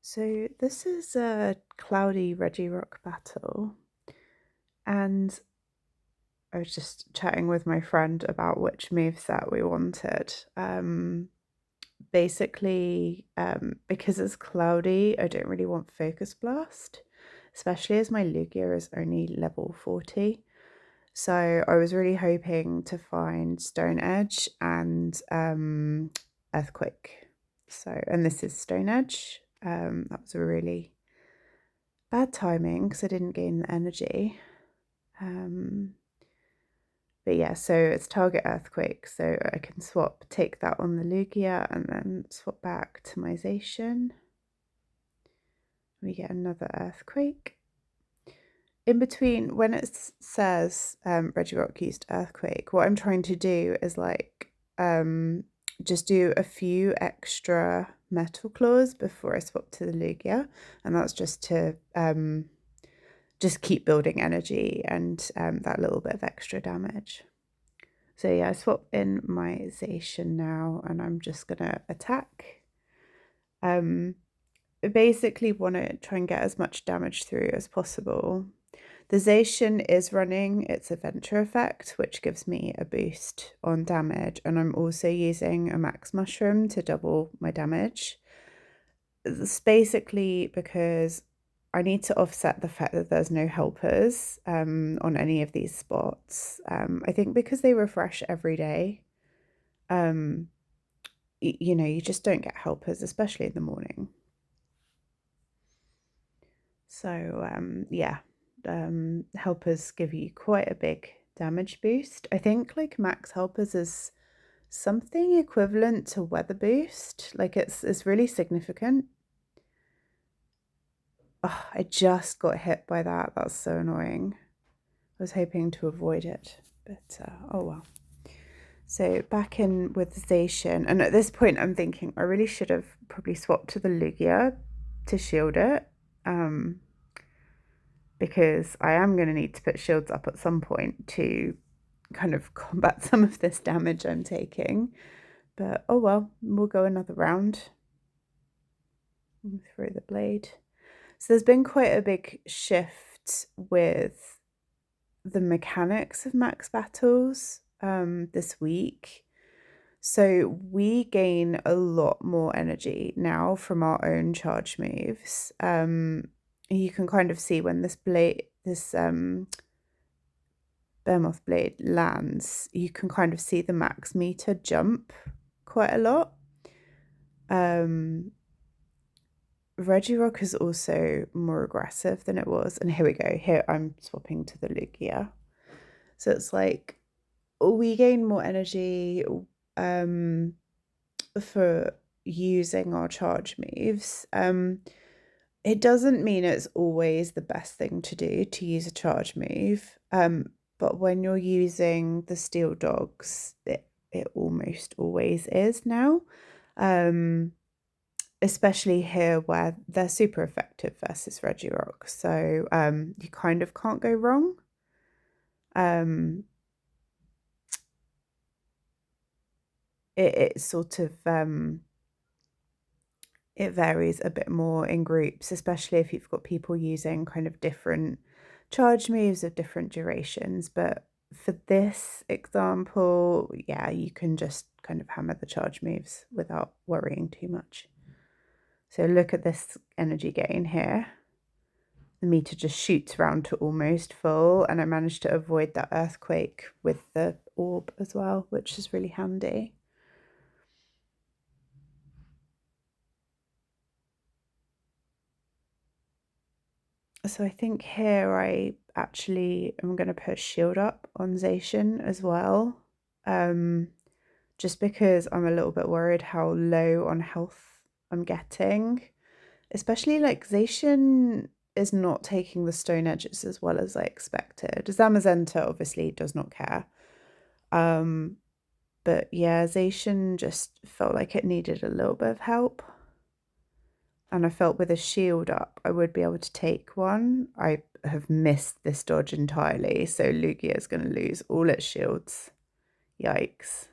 So this is a cloudy Regirock battle, and I was just chatting with my friend about which moveset we wanted. Because it's cloudy, I don't really want Focus Blast, especially as my Lugia is only level 40. So I was really hoping to find Stone Edge and Earthquake. And this is Stone Edge. That was a really bad timing because I didn't gain the energy. But yeah, so it's target Earthquake, so I can take that on the Lugia and then swap back to my Zacian. We get another Earthquake. In between, when it says Regirock used Earthquake, what I'm trying to do is just do a few extra Metal Claws before I swap to the Lugia, and that's just to just keep building energy and that little bit of extra damage. So yeah, I swap in my Zacian now, and I'm just gonna attack. I basically want to try and get as much damage through as possible. The Zacian is running its Adventure effect, which gives me a boost on damage, and I'm also using a Max Mushroom to double my damage. It's basically because I need to offset the fact that there's no helpers on any of these spots. I think because they refresh every day, you just don't get helpers, especially in the morning. So yeah, helpers give you quite a big damage boost. I think like max helpers is something equivalent to weather boost. Like it's really significant. Oh, I just got hit by that. That's so annoying. I was hoping to avoid it, but oh well. So back in with Zacian, and at this point I'm thinking I really should have probably swapped to the Lugia to shield it, because I am going to need to put shields up at some point to kind of combat some of this damage I'm taking. But oh well, we'll go another round. Throw the blade. So there's been quite a big shift with the mechanics of max battles this week. So we gain a lot more energy now from our own charge moves. You can kind of see when this Behemoth blade lands, you can kind of see the max meter jump quite a lot. Regirock is also more aggressive than it was. And here we go. Here I'm swapping to the Lugia. So it's like we gain more energy for using our charge moves. It doesn't mean it's always the best thing to do to use a charge move. But when you're using the Steel Dogs, it almost always is now. Especially here where they're super effective versus Regirock. So you kind of can't go wrong. It sort of it varies a bit more in groups, especially if you've got people using kind of different charge moves of different durations. But for this example, yeah, you can just kind of hammer the charge moves without worrying too much. So look at this energy gain here. The meter just shoots around to almost full, and I managed to avoid that earthquake with the orb as well, which is really handy. So I think here I actually am going to put shield up on Zacian as well, just because I'm a little bit worried how low on health I'm getting, especially like Zacian is not taking the stone edges as well as I expected. Zamazenta obviously does not care. But yeah, Zacian just felt like it needed a little bit of help. And I felt with a shield up, I would be able to take one. I have missed this dodge entirely, so Lugia is going to lose all its shields. Yikes.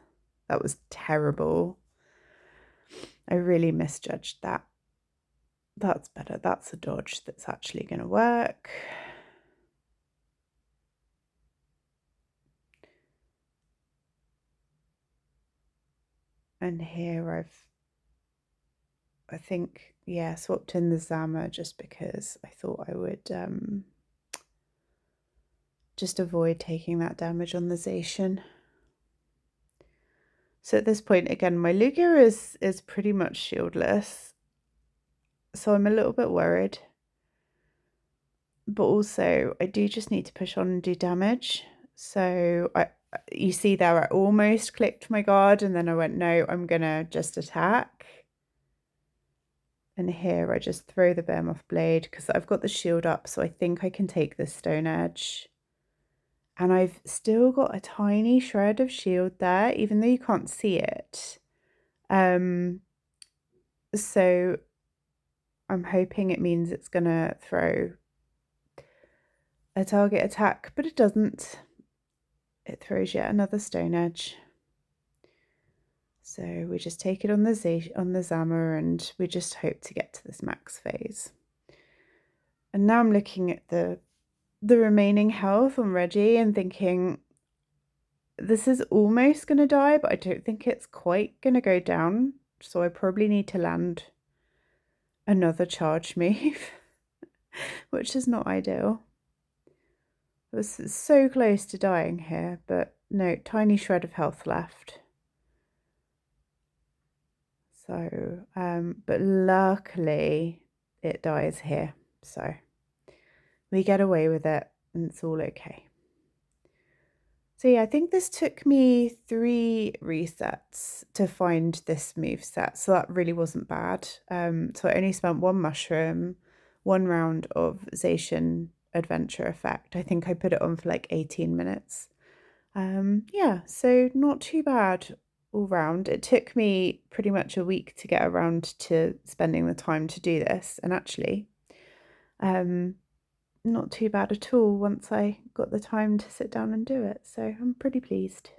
That was terrible. I really misjudged that. That's better. That's a dodge that's actually going to work. And here I think, yeah, swapped in the Zama just because I thought I would just avoid taking that damage on the Zacian. So at this point, again, my Lugia is pretty much shieldless. So I'm a little bit worried. But also, I do just need to push on and do damage. So you see there, I almost clicked my guard and then I went, no, I'm going to just attack. And here I just throw the Behemoth Blade because I've got the shield up, so I think I can take this Stone Edge. And I've still got a tiny shred of shield there, even though you can't see it. So I'm hoping it means it's going to throw a target attack, but it doesn't. It throws yet another Stone Edge. So we just take it on the Zama and we just hope to get to this max phase. And now I'm looking at the remaining health on Reggie and thinking, this is almost going to die, but I don't think it's quite going to go down. So I probably need to land another charge move, which is not ideal. I was so close to dying here, but no, tiny shred of health left. So, but luckily it dies here. So we get away with it and it's all okay. So yeah, I think this took me 3 resets to find this moveset. So that really wasn't bad. So I only spent 1 mushroom, 1 round of Zacian Adventure Effect. I think I put it on for like 18 minutes. Yeah, so not too bad all round. It took me pretty much a week to get around to spending the time to do this, and actually not too bad at all once I got the time to sit down and do it, so I'm pretty pleased.